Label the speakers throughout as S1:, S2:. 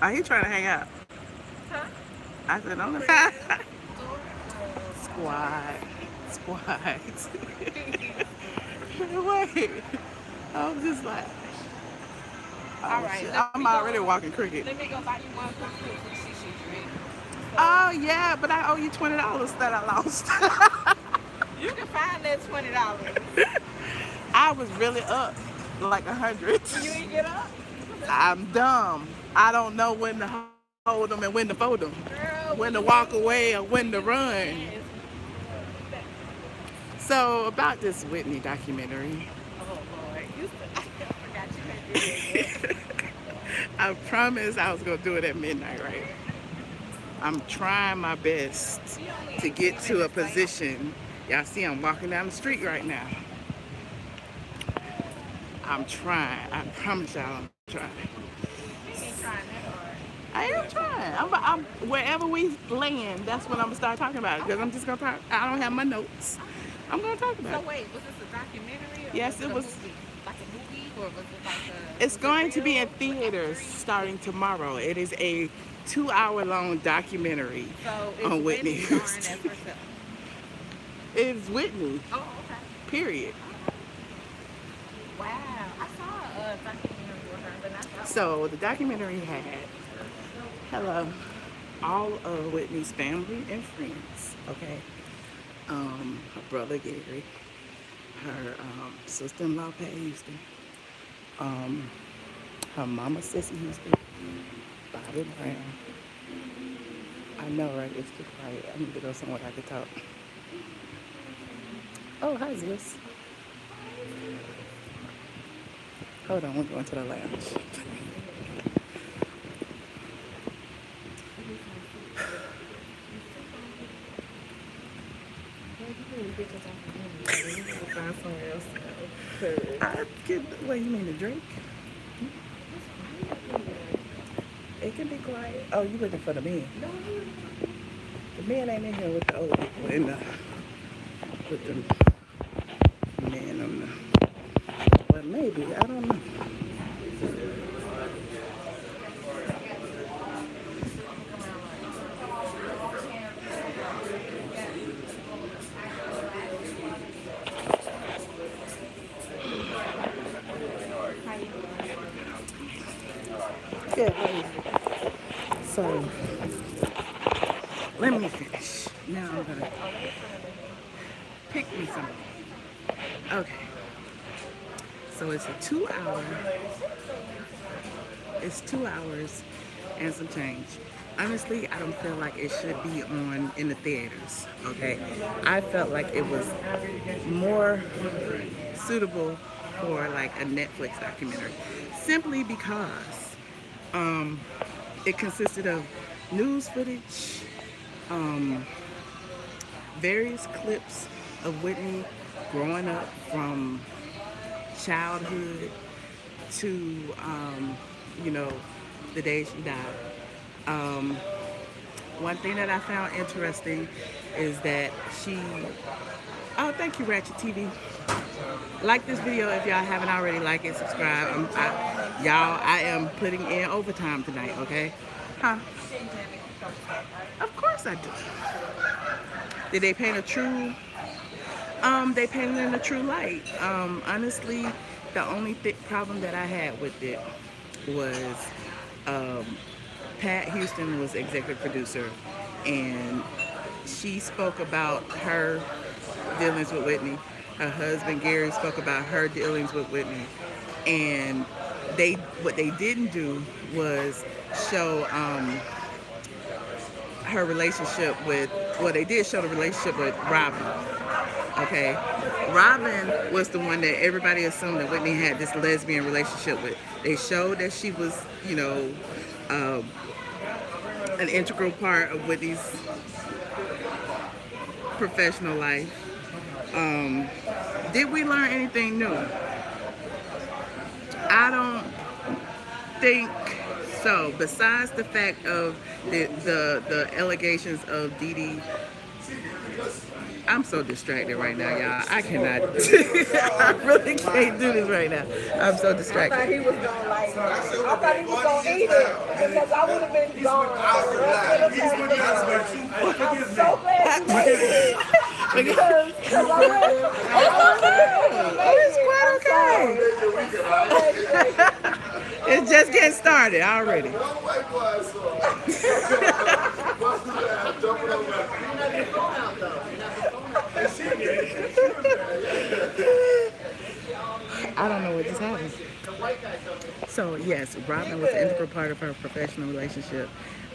S1: Oh, he trying to hang out.
S2: Huh?
S1: I said, don't let squad. Squad.
S2: He's stupid.
S1: Wait. I'm just like,
S2: All
S1: oh
S2: right,
S1: shit.
S2: let
S1: I'm
S2: me
S1: already
S2: go.
S1: walking crooked.
S2: Let me go buy you one quick quick for the CC drink.
S1: Oh
S2: So
S1: yeah, but I owe you $20 that I lost.
S2: you can find that $20.
S1: I was really up like 100.
S2: You ain't get up,
S1: I'm dumb. I don't know when to hold them and when to fold them, when to
S2: girl.
S1: walk
S2: When you
S1: away or
S2: win,
S1: when to run.
S2: yes.
S1: So about this Whitney documentary,
S2: Oh Lord, you. I forgot you hadn't did that yet.
S1: I promised I was gonna do it at midnight, right? I'm trying my best
S2: We only
S1: to get
S2: 18
S1: to a
S2: minutes late.
S1: position. Y'all see, I'm walking down the street right now. I'm trying. I promise y'all, I'm trying.
S2: You ain't trying that hard.
S1: I am trying. I'm wherever we land. That's what I'm gonna start talking about because I'm
S2: Okay.
S1: just gonna talk. I don't have my notes. I'm gonna talk about
S2: So
S1: it.
S2: wait, was this a documentary or was
S1: Yes,
S2: it
S1: it
S2: a
S1: was.
S2: movie? Like a movie or was it like a
S1: It's
S2: was it
S1: going to be in
S2: real with
S1: theaters
S2: actors?
S1: starting tomorrow. It is a 2 hour long documentary
S2: So is
S1: on Whitney
S2: Whitney starring
S1: Houston.
S2: as herself?
S1: It is Whitney.
S2: Oh, okay.
S1: Period.
S2: Okay. Wow. I saw a documentary with her, but not that one.
S1: So the documentary had hello all of Whitney's family and friends. Okay, her brother Gary, her sister-in-law Pat Houston, um, her mama Sissy Houston, Bobby Brown. I know, right? It's too quiet. I need to go somewhere I can talk. Oh, hi, Zeus. Hold on, we're going to the lounge.
S2: Yeah, you can get your documentary, but then you need to find somewhere else to go. Cause
S1: I get. What you mean, the drink?
S2: it's quiet up in here.
S1: It can be quiet. Oh, you looking for the men?
S2: No,
S1: The men ain't in here with the old people in the with the men on the. Well, maybe I don't know.
S2: look around like. How you doing?
S1: Yeah. So let me finish. Now I'm gonna
S2: Oh, let me put it in here.
S1: pick me some. Okay. So it's a 2 hour. It's 2 hours and some change. Honestly, I don't feel like it should be on in the theaters. Okay. I felt like it was more suitable for like a Netflix documentary, simply because um, it consisted of news footage, um, various clips of Whitney growing up from childhood to, you know, the day she died. Um, One thing that I found interesting is that she. Oh, thank you, Ratchet TV. Like this video if y'all haven't already. Like it, subscribe. Y'all, I am putting in overtime tonight. Okay? Huh? Of course I do. Did they paint a true? They painted in a true light. Honestly, the only problem that I had with it was um, Pat Houston was executive producer, and she spoke about her dealings with Whitney. Her husband Gary spoke about her dealings with Whitney, and they what they didn't do was show her relationship with. Well, they did show the relationship with Robin. Okay, Robin was the one that everybody assumed that Whitney had this lesbian relationship with. They showed that she was, um, an integral part of Whitney's professional life. Um, did we learn anything new? I don't think so. Besides the fact of the allegations of Dee Dee I'm so distracted right now, y'all. I cannot. I really can't do this right now. I'm so
S2: I
S1: distracted.
S2: thought he was gonna like. I thought he was gonna eat it because I would have been gone for the rest of the patio. I'm so glad you made it because I went. It's okay. It's gonna
S1: Oh,
S2: make
S1: it's
S2: it.
S1: quite
S2: I'm sorry. I'm so glad you made it.
S1: okay.
S2: Oh
S1: It's
S2: my
S1: just getting
S2: god.
S1: started already. I don't know what just happened. So yes,
S2: You
S1: Robin was an integral
S2: good?
S1: part of her professional relationship.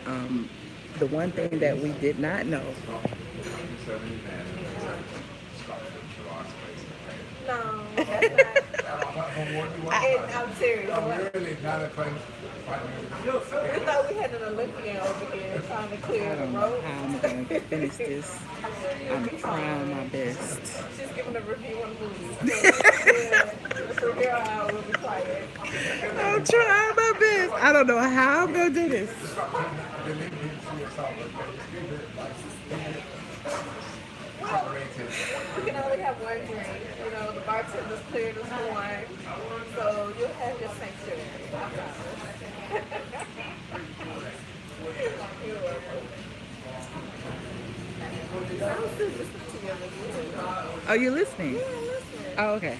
S1: Um, the one thing that we did not know.
S2: No, that's not. And I'm serious. We thought we had an Olympian over here trying to
S1: I
S2: clear the
S1: don't know
S2: road.
S1: how I'm gonna finish this. I'm trying my best.
S2: She's giving a review on the movie. So, yeah, so here I will be quiet.
S1: I'm trying my best. I don't know how I'm gonna do this.
S2: Well, we can only have one drink. You know, the bartender's cleared us for one. So you'll have your sanctuary. I promise. You're welcome. I was still listening to your review.
S1: Are you listening?
S2: Yeah, listen.
S1: Oh, okay.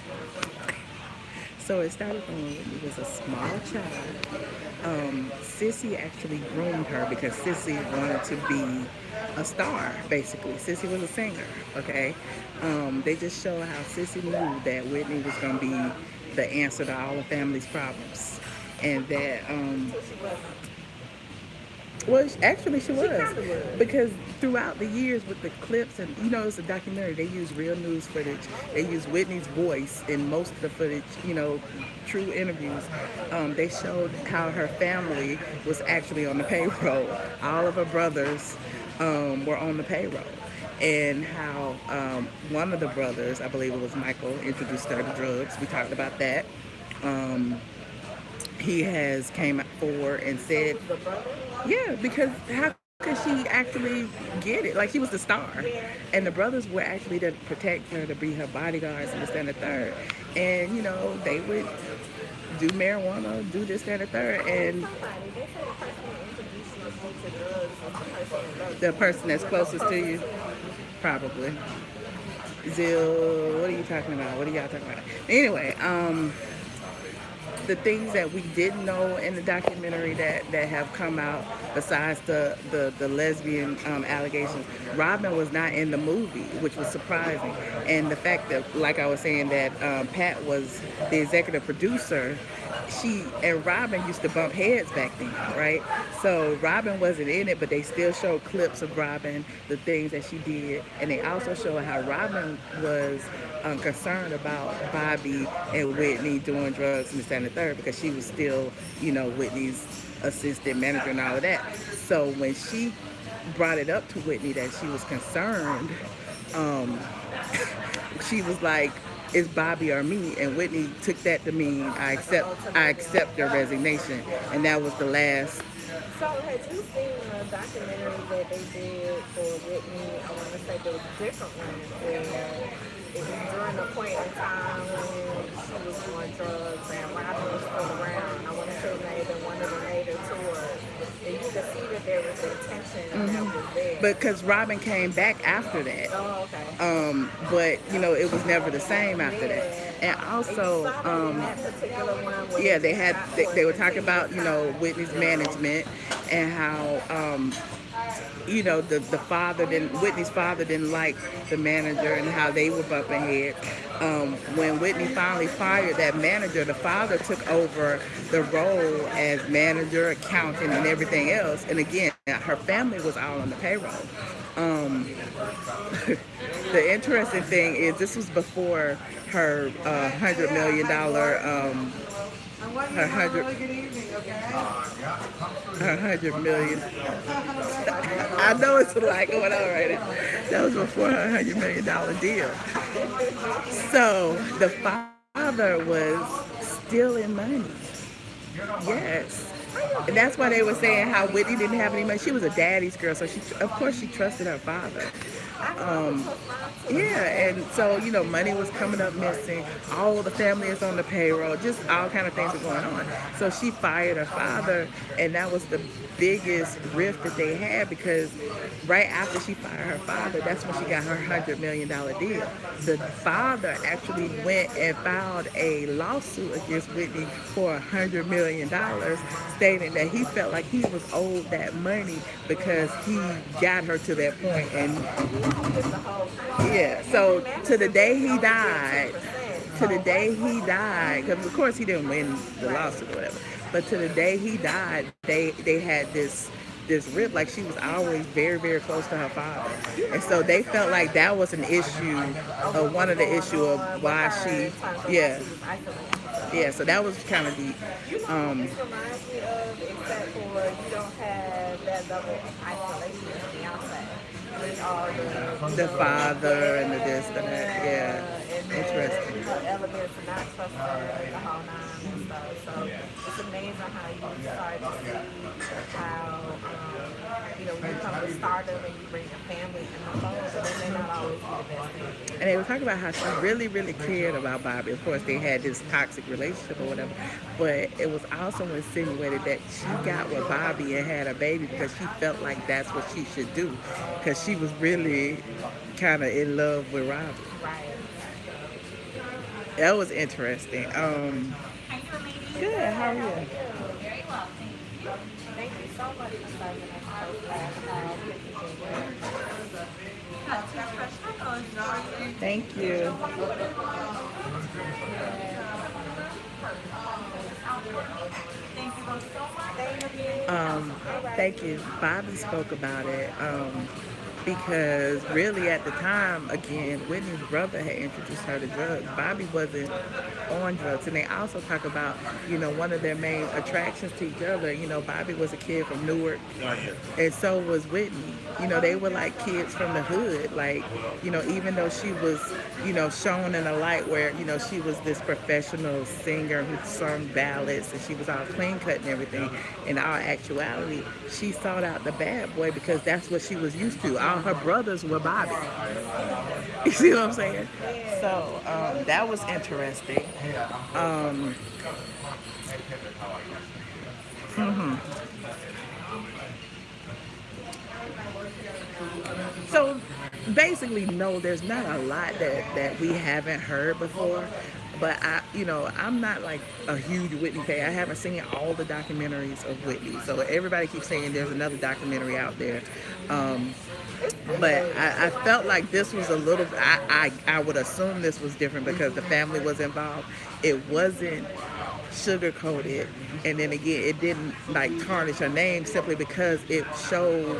S1: So it started from when Whitney was a small child. Sissy actually groomed her because Sissy wanted to be a star, basically. Sissy was a singer, okay? They just show how Sissy knew that Whitney was going to be the answer to all the family's problems. And that
S2: So she wasn't.
S1: well, actually, she
S2: She
S1: was
S2: kind of was.
S1: because throughout the years with the clips and it's a documentary. They use real news footage. They use Whitney's voice in most of the footage. True interviews. They showed how her family was actually on the payroll. All of her brothers were on the payroll. And how one of the brothers, I believe it was Michael, introduced her to drugs. We talked about that. Um, he has came forward and
S2: So
S1: said
S2: was the brother?
S1: yeah, because how could she actually get it? Like she was the star,
S2: Yeah.
S1: and the brothers were actually to protect her, to be her bodyguards, and this, that, and the third. And they would do marijuana, do this, that, and the third,
S2: I asked
S1: and
S2: somebody. They said the person that introduced you to drugs is the person
S1: the person that's
S2: that's
S1: closest to
S2: closest
S1: you,
S2: to you.
S1: probably. Zill, what are you talking about? What are y'all talking about? Anyway, the things that we didn't know in the documentary that have come out besides the lesbian allegations. Robin was not in the movie, which was surprising. And the fact that, like I was saying, that Pat was the executive producer, she and Robin used to bump heads back then, right? So Robin wasn't in it, but they still showed clips of Robin, the things that she did. And they also showed how Robin was concerned about Bobby and Whitney doing drugs and this and the third because she was still, Whitney's assistant manager and all of that. So when she brought it up to Whitney that she was concerned, um, she was like, "It's Bobby or me," and Whitney took that to mean I accept your resignation, and that was the last.
S2: So had you seen a documentary that they did for Whitney? I want to say there was a different one where it was during a point in time when she was on drugs and Robin was still around. I want to say maybe one of the later tours. And you could see that there was intention that was there.
S1: But because Robin came back after that,
S2: Oh, okay.
S1: but it was never the same after that.
S2: Yeah.
S1: And
S2: And you
S1: also,
S2: saw that in that particular one where
S1: yeah,
S2: they
S1: they
S2: just
S1: had
S2: got for
S1: they
S2: a
S1: were talking about
S2: continuous time.
S1: Whitney's management and how the father didn't Whitney's father didn't like the manager and how they were bumping heads. When Whitney finally fired that manager, the father took over the role as manager, accountant, and everything else. And again, her family was all on the payroll. Um, the interesting thing is this was before her $100 million her hundred her 100 million. I know it's a lot going on right now. That was before her $100 million deal. So the father was stealing money. Yes. And that's why they were saying how Whitney didn't have any money. She was a daddy's girl, so of course she trusted her father.
S2: I know, which was mine too.
S1: Yeah, and so money was coming up missing. All the family is on the payroll. Just all kind of things were going on. So she fired her father, and that was the biggest rift that they had because right after she fired her father, that's when she got her $100 million deal. The father actually went and filed a lawsuit against Whitney for $100 million, stating that he felt like he was owed that money because he got her to that point, and
S2: He is the whole
S1: yeah,
S2: and he
S1: so to
S2: managed
S1: the
S2: to get
S1: day he
S2: only get
S1: died,
S2: 2%.
S1: to the
S2: So
S1: day he died, because of course he didn't win the
S2: right.
S1: lawsuit or whatever, but to the day he died, they had this rip, like she was always very, very close to her father. And so they felt like that was an issue,
S2: Of what
S1: one
S2: was
S1: of the
S2: going
S1: issue of
S2: on with
S1: why
S2: her
S1: she,
S2: in terms of why
S1: yeah,
S2: she was isolating herself.
S1: yeah, so that was kind of deep.
S2: You know who
S1: Um,
S2: this reminds me of, except for you don't have that level of isolation as Beyonce with all the,
S1: the father and the this and that, yeah,
S2: yeah, and
S1: interesting.
S2: the elements of not trusting the whole nine and stuff. So it's amazing how you start to see how, when you come with stardom and you bring your family in the fold, but that may not always be the best thing for
S1: And
S2: you.
S1: they were talking about how she really, really cared about Bobby. Of course, they had this toxic relationship or whatever, but it was also insinuated that she got with Bobby and had a baby because she felt like that's what she should do, because she was really kind of in love with Robbie.
S2: Right.
S1: That was interesting. Good. How are
S2: Good. How are
S1: you?
S2: you? Thank you so much for serving us so fast. Pictures are very nice.
S1: Thank you.
S2: Thank you.
S1: Um,
S2: All right.
S1: Thank you. Bobby spoke about it. Because really at the time, again, Whitney's brother had introduced her to drugs. Bobby wasn't on drugs. And they also talk about, one of their main attractions to each other. Bobby was a kid from Newark, and so was Whitney. They were like kids from the hood. Like, even though she was, shown in a light where, she was this professional singer who sung ballads and she was all clean cut and everything, in all actuality, she sought out the bad boy because that's what she was used to. All her brothers were Bobby. You see what I'm saying?
S2: Yeah.
S1: So that was interesting. Um, So basically, no, there's not a lot that we haven't heard before. But I'm not like a huge Whitney fan. I haven't seen all the documentaries of Whitney. So everybody keeps saying there's another documentary out there. Um,
S2: It's
S1: but
S2: good.
S1: I felt like this was a little. I would assume this was different because the family was involved. It wasn't sugar coated, and then again, it didn't like tarnish her name simply because it showed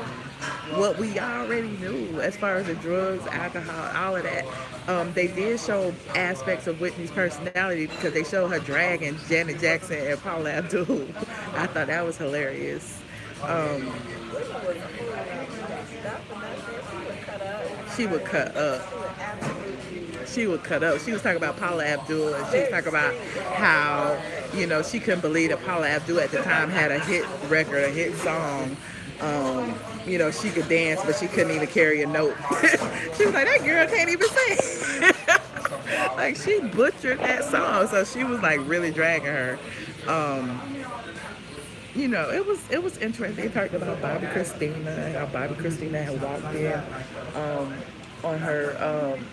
S1: what we already knew as far as the drugs, alcohol, all of that. They did show aspects of Whitney's personality because they showed her dragging Janet Jackson and Paula Abdul. I thought that was hilarious. Um,
S2: Whitney was a fool when she got stuff and nothing. She would cut up.
S1: she would cut up.
S2: She would absolutely
S1: She would cut up. She was talking about Paula Abdul, and she was talking about
S2: listen.
S1: how she couldn't believe that Paula Abdul at the time had a hit record, a hit song. She could dance, but she couldn't even carry a note. She was like, that girl can't even sing. Like she butchered that song, so she was like really dragging her. Um, it was interesting. They talked about Bobby Christina, how Bobby Christina had walked in um, on her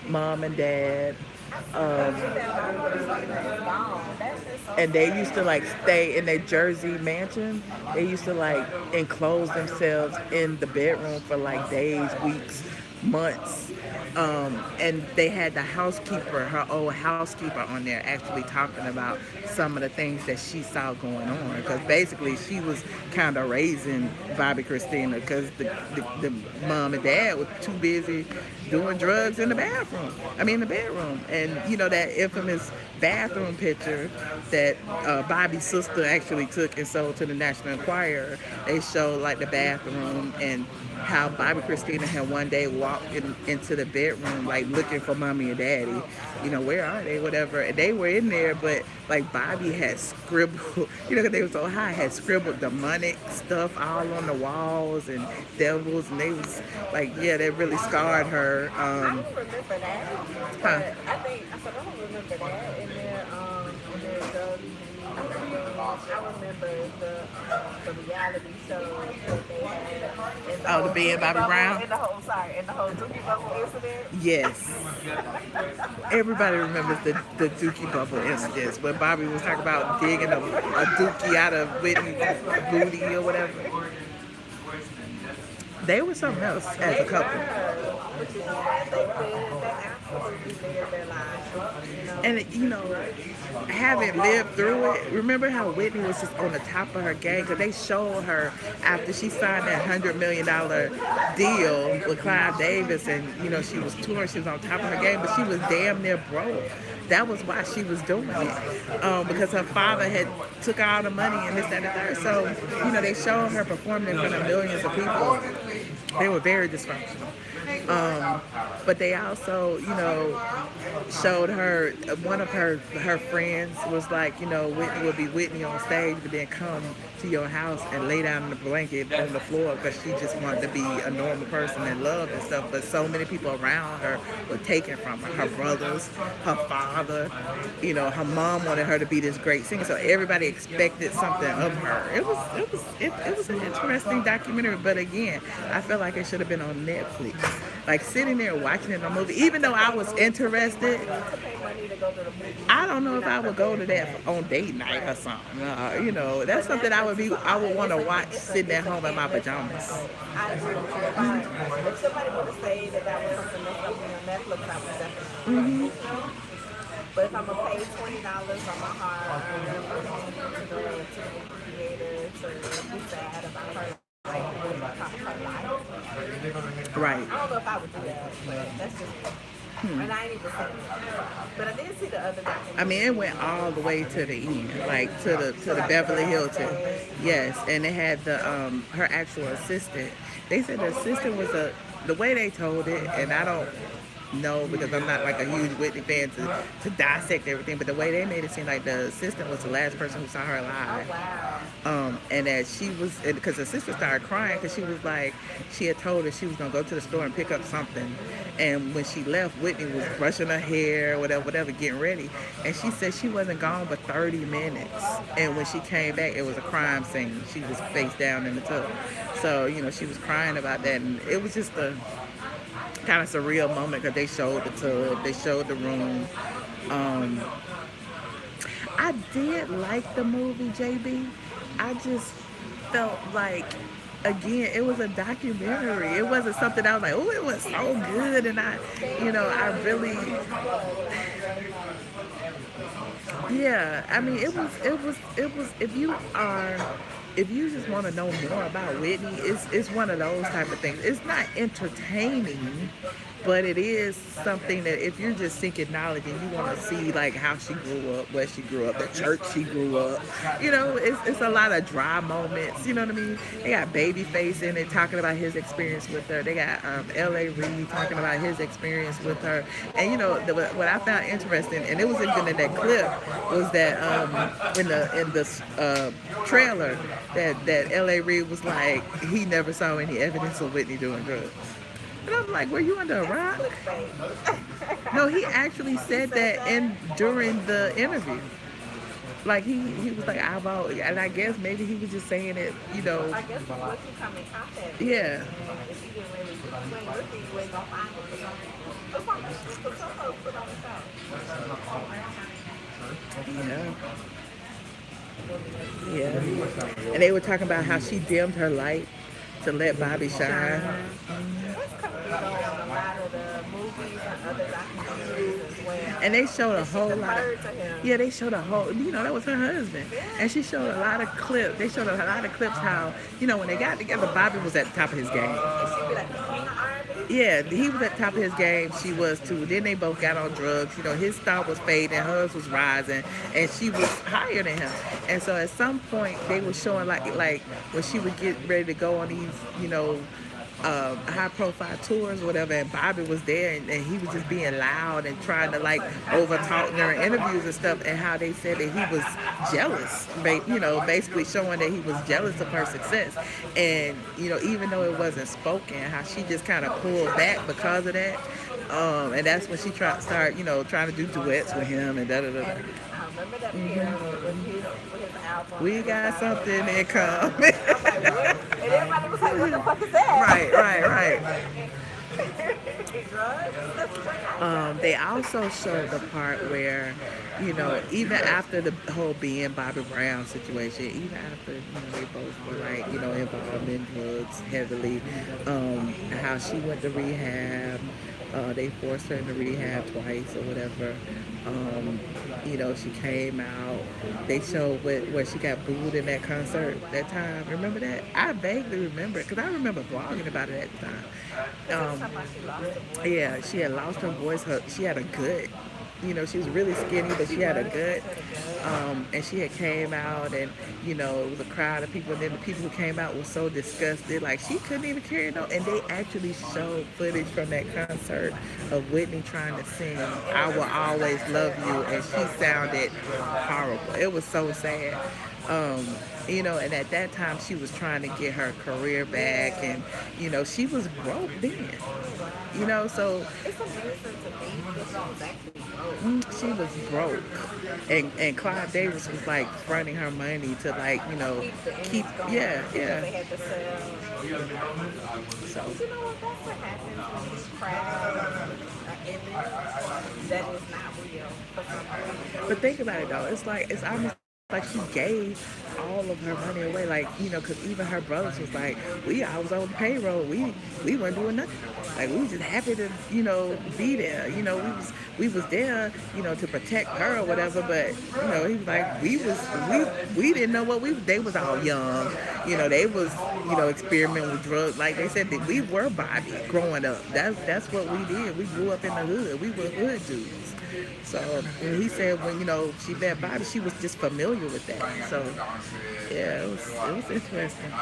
S1: mom and dad.
S2: I still
S1: Um,
S2: think that Bobby Christina is gone. That's just so
S1: and they used to
S2: sad.
S1: like stay in their Jersey mansion. They used to like enclose themselves in the bedroom for like days, weeks, months. And they had the housekeeper, her old housekeeper, on there actually talking about some of the things that she saw going on. Because basically, she was kind of raising Bobby Christina because the mom and dad were too busy doing drugs in the bathroom. I mean, the bedroom. And that infamous bathroom picture that Bobby's sister actually took and sold to the National Enquirer. They showed like the bathroom and how Bobby Christina had one day walked into the bedroom like looking for mommy and daddy, where are they, whatever, and they were in there, but like Bobby had scribbled, 'cause they were so high, had scribbled demonic stuff all on the walls and devils, and they was like, yeah, that really scarred her.
S2: I don't remember that,
S1: Huh.
S2: but I said I don't remember that in their drug I remember the reality show that they had and the
S1: Oh, the
S2: whole
S1: being
S2: Dookie
S1: Bobby
S2: Bubble
S1: Brown.
S2: and the whole Dookie Bubble incident.
S1: Yes, everybody remembers the Dookie Bubble incidents when Bobby was talking about digging a Dookie out of Whitney's booty or whatever. They were something else as a
S2: They
S1: couple.
S2: were, but you know what? They absolutely lived their lives.
S1: And having lived through it, remember how Whitney was just on the top of her game? Because they showed her after she signed that $100 million deal with Clive Davis, and she was touring, she was on top of her game, but she was damn near broke. That was why she was doing it, because her father had took all the money and this, that, and the third. So they showed her performing in front of millions of people. They were very dysfunctional. But they also, showed her, one of her friends was like, Whitney would be Whitney on stage, but then come to your house and lay down in the blanket on the floor because she just wanted to be a normal person and love and stuff. But so many people around her were taken from her. Her brothers, her father, her mom wanted her to be this great singer. So everybody expected something of her. It was an interesting documentary, but again, I feel like it should have been on Netflix. Like sitting there watching it on a movie, even though I was interested, I don't know if I would go to that on date night or something. That's something I would want to watch sitting at home in my pajamas.
S2: I agree with you. If somebody would have said that was something that's going to be on Netflix, I would definitely. But if I'm gonna pay $20 on my heart to the creator to be sad about her life, her life,
S1: Right.
S2: I don't know if I would do that, but that's just me. And I ain't even seen it. But I did see the other documentary.
S1: I mean, it went all the way to the end, like to the Beverly Hilton. Yes, and they had her actual assistant. They said the assistant was the way they told it, and I don't know because I'm not like a huge Whitney fan to dissect everything, but the way they made it seem like the assistant was the last person who saw her alive.
S2: Oh, wow.
S1: And that she was, because the sister started crying because she was like, she had told her she was gonna go to the store and pick up something, and when she left, Whitney was brushing her hair, whatever, getting ready, and she said she wasn't gone but 30 minutes, and when she came back, it was a crime scene. She was face down in the tub, so she was crying about that, and it was just a kind of surreal moment because they showed the tub, they showed the room. I did like the movie, JB. I just felt like, again, it was a documentary. It wasn't something I was like, oh, it was so good, and I really, yeah. I mean, it was. If you just want to know more about Whitney, it's one of those type of things. It's not entertaining, but it is something that if you're just seeking knowledge and you want to see like how she grew up, where she grew up, the church she grew up, it's a lot of dry moments. You know what I mean? They got Babyface in it talking about his experience with her. They got L.A. Reid talking about his experience with her. And what I found interesting, and it was even in that clip, was that in the trailer that L.A. Reid was like he never saw any evidence of Whitney doing drugs. And I'm like, were you under a rock? No, he actually said that during the interview. Like he was like, I've always, and I guess maybe he was just saying it,
S2: I guess it's what you come in contact with.
S1: Yeah.
S2: And if you didn't really, you ain't looking, you ain't gonna find it for something. That's why some folks put on the show.
S1: Yeah. And they were talking about how she dimmed her light to let Bobby shine.
S2: That's coming on a lot of the movies and other documentaries as well.
S1: And they showed a whole lot.
S2: To him.
S1: Yeah, they showed a whole. That was her husband, and she showed a lot of clips. They showed a lot of clips how when they got together, Bobby was at the top of his game.
S2: And she'd be like, the king of R&B.
S1: Yeah, he was at the top of his game. She was too. Then they both got on drugs. His star was fading, hers was rising, and she was higher than him. And so at some point, they were showing like when she would get ready to go on these, high profile tours, whatever, and Bobby was there, and he was just being loud and trying to like over talk during interviews and stuff, and how they said that he was jealous, basically showing that he was jealous of her success. And even though it wasn't spoken, how she just kind of pulled back because of that. And that's when she start trying to do duets with him and da da da.
S2: And I remember that period with his album
S1: We
S2: and his
S1: got
S2: album.
S1: something in common.
S2: I'm like, what? And everybody was like, what the fuck is that?
S1: Right, right, right.
S2: Drugs? That's crazy.
S1: They also showed the part where, even after the whole being Bobby Brown situation, even after, they both were like, involved in drugs heavily, how she went to rehab. They forced her into rehab twice or whatever. Um, she came out. They showed where she got booed in that concert that time. Remember that? I vaguely remember it because I remember blogging about it at the
S2: Is
S1: time.
S2: this talking about she lost her voice?
S1: Yeah, she had lost her voice. She had a gut. She was really skinny, but she had a gut.
S2: She had a good.
S1: And she had came out, and it was a crowd of people. And then the people who came out were so disgusted, like she couldn't even carry no. And they actually showed footage from that concert of Whitney trying to sing "I Will Always Love You," and she sounded horrible. It was so sad. And at that time she was trying to get her career back, and she was broke then.
S2: Oh, wow.
S1: So
S2: It's amazing to think that she was actually broke.
S1: she was broke, and Clive Davis was like fronting her money to like
S2: Keep the
S1: keep,
S2: image going
S1: yeah,
S2: because
S1: yeah.
S2: they had to sell.
S1: So
S2: But you know what? That's what happens when you craft an image that is not real for some
S1: but
S2: reason.
S1: think about it though, it's almost like she gave all of her money away, like because even her brothers was like, I was on the payroll, we weren't doing nothing, like we was just happy to be there, we was there to protect her or whatever, but he was like, we didn't know what they was all young, they was experimenting with drugs, like they said that we were Bobby growing up, that's what we did, we grew up in the hood, we were hood dudes. So and he said when she met Bobby, she was just familiar with that. So yeah, it was interesting.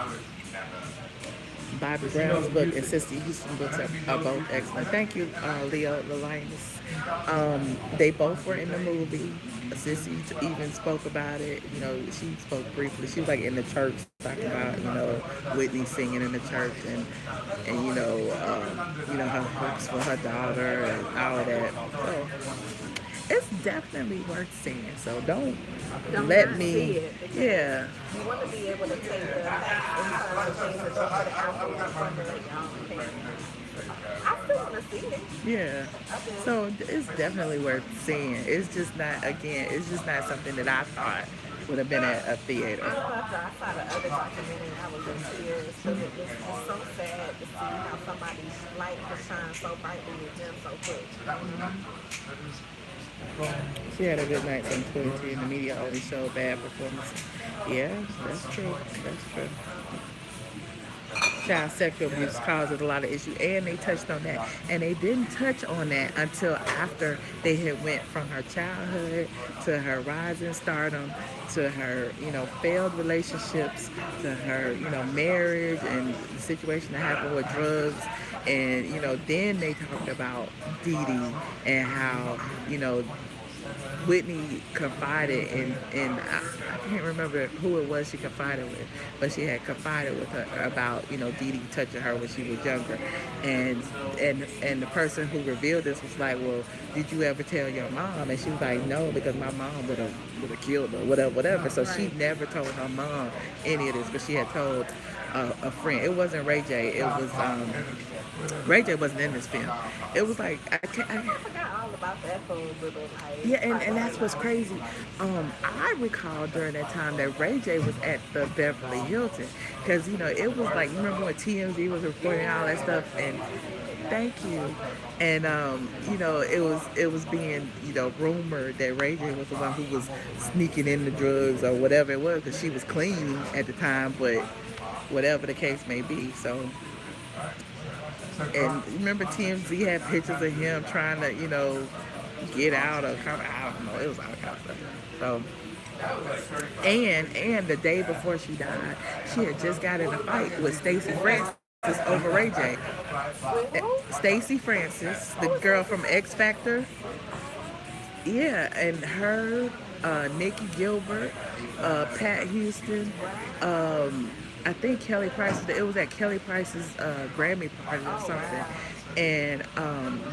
S1: Bobby Brown's book and Sister Houston books are both excellent. Thank you, Leo Linus. They both were in the movie. Sissy even spoke about it. She spoke briefly. She was like in the church talking about Whitney singing in the church, and her hopes for her daughter and all of that. So it's definitely worth seeing. So don't
S2: Don't
S1: let
S2: not see
S1: me.
S2: it because
S1: Yeah,
S2: you want to be able to take the facts in terms of things that you put out there and formulate your own opinion. I still want to see it.
S1: yeah.
S2: I do.
S1: So it's definitely worth seeing. It's just not, again, it's just not something that I thought would have been at a theater.
S2: I know after I saw the other documentary, I was in tears because it was just so sad to see how somebody's light could shine so brightly and dim so quick.
S1: She had a good night on Twitter, and the media always showed bad performances. Yeah, that's true. That's true. Child sexual abuse causes a lot of issues, and they touched on that, and they didn't touch on that until after they had went from her childhood to her rising stardom to her failed relationships to her marriage and the situation that happened with drugs, and then they talked about Dee Dee and how Whitney confided in I can't remember who it was she confided with, but she had confided with her about Dee Dee touching her when she was younger, and and the person who revealed this was like, well, did you ever tell your mom? And she was like, no, because my mom would have killed her, whatever. So she
S2: Right.
S1: never told her mom any of this, but she had told a friend. It wasn't Ray J. It was Ray J wasn't in this film. It was like
S2: I forgot all about that whole little like
S1: yeah, and that's what's crazy. I recall during that time that Ray J was at the Beverly Hilton because it was like, you remember when TMZ was reporting all that stuff, and thank you, and it was being rumored that Ray J was the one who was sneaking in the drugs or whatever it was because she was clean at the time, but whatever the case may be. So and remember TMZ had pictures of him trying to get out or come out. I don't know. It was all kind of stuff. So and the day before she died, she had just got in a fight with Stacey Francis. over Ray J.
S2: With who?
S1: Stacey Francis, the
S2: Who is
S1: girl
S2: Stacey
S1: from X
S2: Francis?
S1: Factor. Yeah, and her, Nikki Gilbert, Pat Houston, I think Kelly Price. It was at Kelly Price's Grammy party or
S2: Oh
S1: something,
S2: wow.
S1: and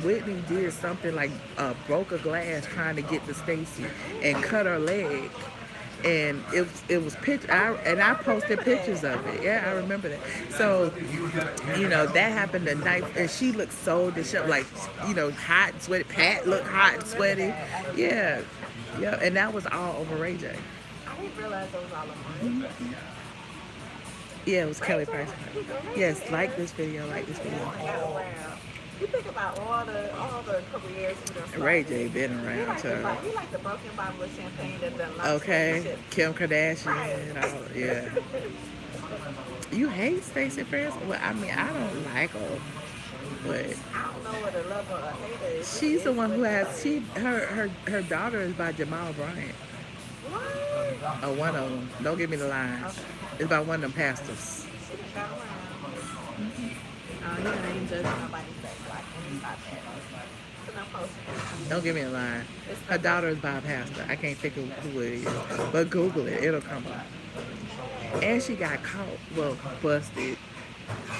S1: Whitney did something like broke a glass trying to get to Stacy and cut her leg. And it was picture and I
S2: I
S1: posted
S2: remember that.
S1: pictures of
S2: I
S1: it.
S2: remember
S1: Yeah, I
S2: that.
S1: remember that. So that happened the night, and she looked so disheveled, like hot and sweaty. Pat looked
S2: I
S1: hot and
S2: remember
S1: sweaty.
S2: that. I remember
S1: Yeah,
S2: that.
S1: yeah, and that was all over Ray J.
S2: I didn't realize those all over Ray J.
S1: Yeah, it was
S2: Ray
S1: Kelly
S2: J,
S1: Price.
S2: Ray J
S1: Yes, like
S2: is
S1: this video, like this video.
S2: got around. You think about all the careers he done
S1: Ray J
S2: started.
S1: been around too.
S2: He like the broken bottle of champagne that done launched
S1: Okay,
S2: relationships.
S1: Kim
S2: Right.
S1: Kardashian. Oh, yeah. You hate Stacey Francis? Well, I mean, I don't like her, but
S2: I don't know what a lover or hater
S1: she's the
S2: is
S1: one who
S2: with
S1: has
S2: her.
S1: her daughter is by Jamal Bryant.
S2: What?
S1: One of them. Don't give me the line.
S2: Okay.
S1: It's by one of them pastors.
S2: She done got around. You know, ain't judging nobody's sex life. Let me stop that. It's enough post.
S1: Don't give me a line.
S2: It's
S1: Her
S2: enough
S1: daughter
S2: post.
S1: is by a pastor. I can't think of who it is, but Google it. It'll come up. And she got caught. Well, busted.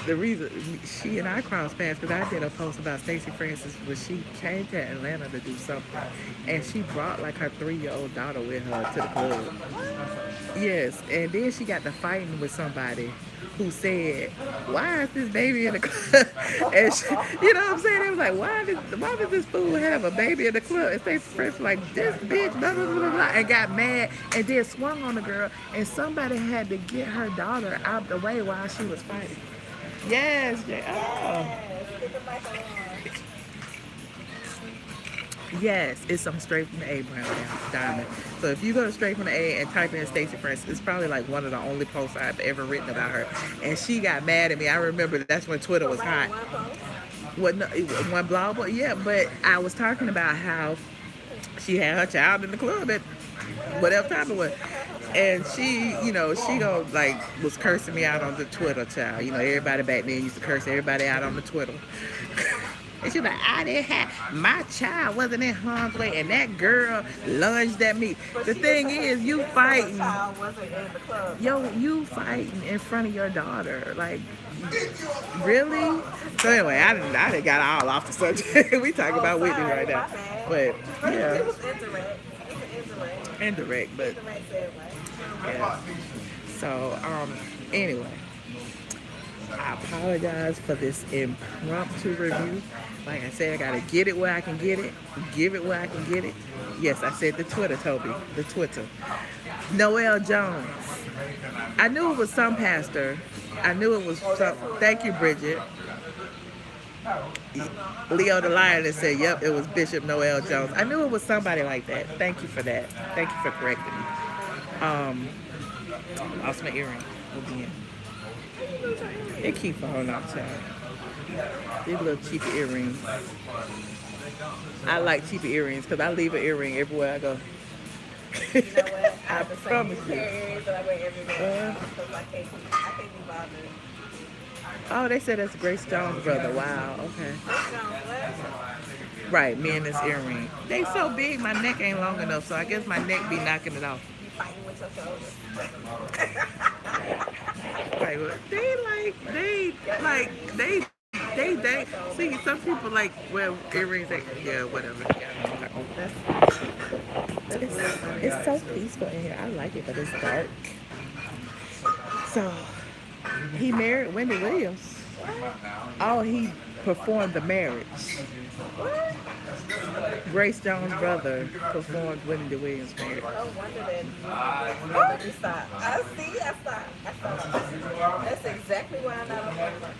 S1: The reason she and I crossed paths because I did a post about Stacey Francis when she came to Atlanta to do something, and she brought like her 3-year-old daughter with her to the club. Yes, and then she got to fighting with somebody who said, "Why is this baby in the club?" And she, you know what I'm saying? They was like, "Why does this fool have a baby in the club?" And Stacey Francis was like, "This bitch, blah blah blah blah," and got mad and then swung on the girl, and somebody had to get her daughter out the way while she was fighting. Yes, Jay. Oh.
S2: Yes. Get the mic on.
S1: Yes, it's some straight from the A brand diamond. So if you go to straight from the A and type in Stacey Francis, it's probably like one of the only posts I've ever written about her. And she got mad at me. I remember that's when Twitter
S2: For
S1: was
S2: writing
S1: hot.
S2: one post.
S1: What no, one blog, but yeah, but I was talking about how she had her child in the club at whatever time it was. And she, she go like was cursing me out on the Twitter, child. Everybody back then used to curse everybody out on the Twitter. And she was like, I didn't have my child wasn't in harm's way, and that girl lunged at me.
S2: But
S1: The
S2: she didn't
S1: thing
S2: say
S1: is,
S2: she
S1: you
S2: didn't say her
S1: fighting,
S2: child wasn't in the club.
S1: you fighting in front of your daughter, like really. So anyway, I didn't got all off the subject. We talking
S2: Oh,
S1: about Whitney
S2: sorry,
S1: right now,
S2: my bad.
S1: but
S2: It
S1: yeah,
S2: was indirect. It was an indirect.
S1: indirect, but
S2: Indirect said
S1: yeah. So anyway. I apologize for this impromptu review. Like I said, I gotta get it where I can get it, give it where I can get it. Yes, I said the Twitter, Toby. The Twitter. Noel Jones. I knew it was some pastor. I knew it was some. Thank you, Bridget. Leo the Lion that said, yep, it was Bishop Noel Jones. I knew it was somebody like that. Thank you for that. Thank you for correcting me. Um, Lost my earring again. They keep falling off, child. These little cheap earrings. I like cheap earrings because I leave an earring everywhere I go.
S2: You know what? I
S1: I
S2: have the same
S1: promise you.
S2: pair of earrings that I wear every day
S1: Uh,
S2: because I can't be bothered.
S1: oh, they said that's Grace Jones' brother. Wow, okay.
S2: This Jones, what?
S1: Right, me and this earring. They so big, my neck ain't long enough, so I guess my neck be knocking it off.
S2: You fighting with your shoulders.
S1: Like, they see, some people like wear earrings that, yeah, whatever. It's, it's so peaceful in here. I like it, but it's dark. So, he married Wendy Williams. Oh, he performed the marriage. Grace Jones' brother performed Wendy Williams' marriage.
S2: No wonder that let me stop. I stopped. That's exactly why I'm not a member.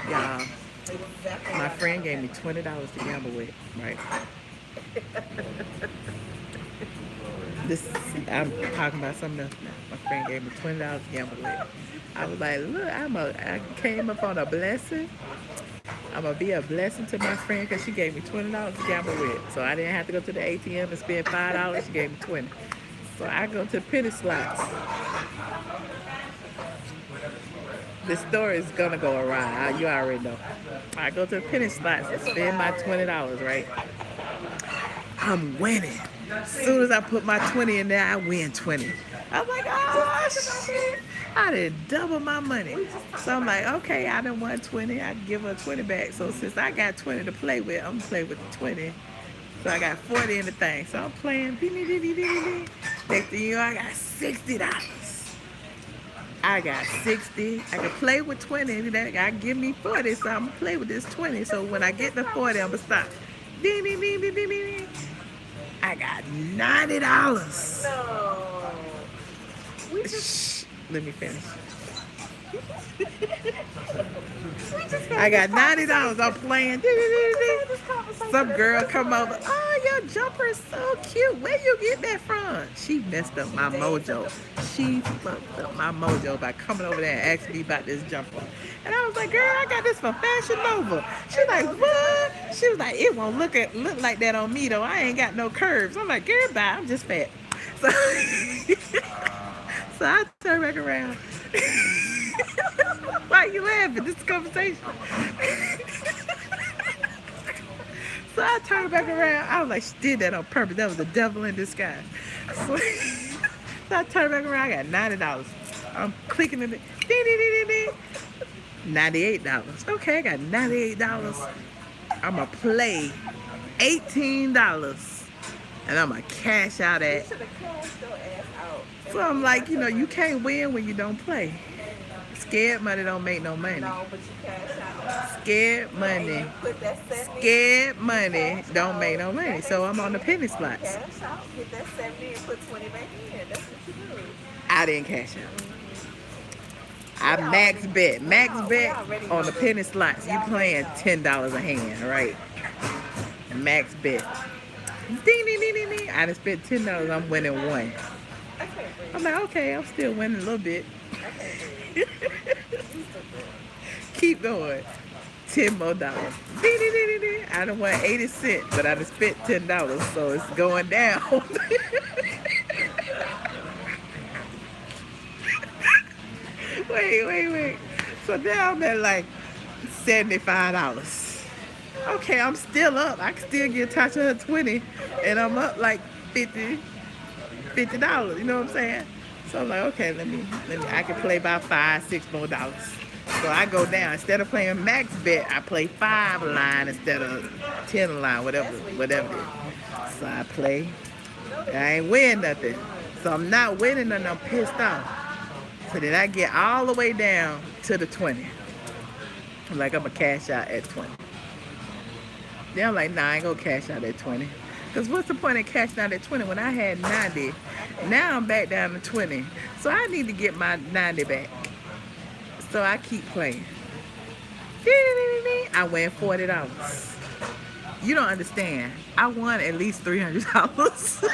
S1: Y'all,
S2: Exactly
S1: my
S2: why
S1: friend gave me $20 to gamble with, right? This, I'm talking about something else now. My friend gave me $20 to gamble with. I was like, look, I came up on a blessing. I'm gonna be a blessing to my friend because she gave me $20 to gamble with. So I didn't have to go to the ATM and spend $5. She gave me 20. So I go to penny slots. The story is gonna go awry. You already know. I go to the penny slots and
S2: It's a
S1: spend my
S2: ride.
S1: $20, right? I'm winning. As soon as I put my 20 in there, I win 20. I'm like,
S2: We just
S1: oh
S2: talked about
S1: shit.
S2: this.
S1: I did double my money.
S2: We just talked
S1: So I'm
S2: about
S1: like,
S2: this.
S1: okay, I done won 20. I give her 20 back. So since I got 20 to play with, I'm gonna play with the 20. So I got 40 in the thing. So I'm playing. Next thing you know, I got $60. I got 60. I can play with 20. That I give me 40, so I'm gonna play with this 20. So when I get
S2: That's
S1: to
S2: not what
S1: 40, I'm
S2: she
S1: gonna stop. Ding ding ding ding ding ding. I got $90.
S2: No. We just
S1: Shh, let me finish.
S2: we just
S1: I
S2: had this
S1: got $90. I'm
S2: conversation.
S1: playing.
S2: We just had this conversation
S1: Some
S2: in the
S1: girl come over.
S2: restaurant.
S1: Oh, your jumper is so cute. Where you get that from? She messed up
S2: She
S1: my
S2: danced
S1: mojo.
S2: up the
S1: She fucked up my mojo by coming over there and asking me about this jumper. And I was like, girl, I got this from Fashion Nova. She's
S2: and that
S1: like,
S2: was it.
S1: what? She was like, it won't look like that on me though. I ain't got no curves. I'm like, girl, bye. I'm just fat. So, so I turned back around. Why you laughing? This is a conversation. So I turned back around. I was like, she did that on purpose. That was the devil in disguise. So, so I turned back around. I got $90. I'm clicking in it. Ding, ding, ding, ding, ding. $98. Okay, I got $98. I'm going to play $18. And I'm going to cash out
S2: You
S1: at.
S2: should have cashed your ass out. And
S1: So
S2: when
S1: I'm
S2: you
S1: like,
S2: got
S1: you know,
S2: your
S1: you
S2: money.
S1: can't win when you don't play. Scared money don't make no money.
S2: No, but you cash out.
S1: Scared
S2: And
S1: money.
S2: you put that 70,
S1: Scared
S2: you
S1: money
S2: cash
S1: don't make
S2: out.
S1: no money.
S2: That ain't
S1: So I'm on the
S2: scared.
S1: penny
S2: You
S1: slots.
S2: cash out, get that 70 and put 20 back in. That's what you do.
S1: I didn't cash out. I
S2: We already,
S1: max bet. Max
S2: we
S1: bet
S2: already
S1: on
S2: know
S1: the
S2: this.
S1: penny slots.
S2: We
S1: You
S2: already
S1: playing
S2: know.
S1: $10 a hand, right? Max bet. Ding ding ding ding ding. I done spent $10. I'm winning one.
S2: I can't
S1: I'm
S2: breathe.
S1: like, okay, I'm still winning a little bit.
S2: I can't breathe. You stupid.
S1: Keep going. 10 more dollars. Ding ding ding ding ding. I done won 80 cents, but I done spent $10, so it's going down. Wait. So now I'm at like $75. Okay, I'm still up. I can still get Tasha her 20, and I'm up like 50 $50. You know what I'm saying? So I'm like, okay, I can play about 5, 6 more dollars. So I go down. Instead of playing max bet, I play 5 line instead of 10 line,
S2: That's where you go
S1: whatever it
S2: wrong.
S1: is. So I play.
S2: You know the
S1: I ain't
S2: difference
S1: win
S2: between
S1: nothing.
S2: one.
S1: So I'm not winning nothing. I'm pissed off. So then I get all the way down to the 20. I'm like, I'm going to cash out at 20. Then I'm like, nah, I ain't going to cash out at 20. Because what's the point of cashing out at 20 when I had 90? Now I'm back down to 20. So I need to get my 90 back. So I keep playing. I win $40. You don't understand. I won at least $300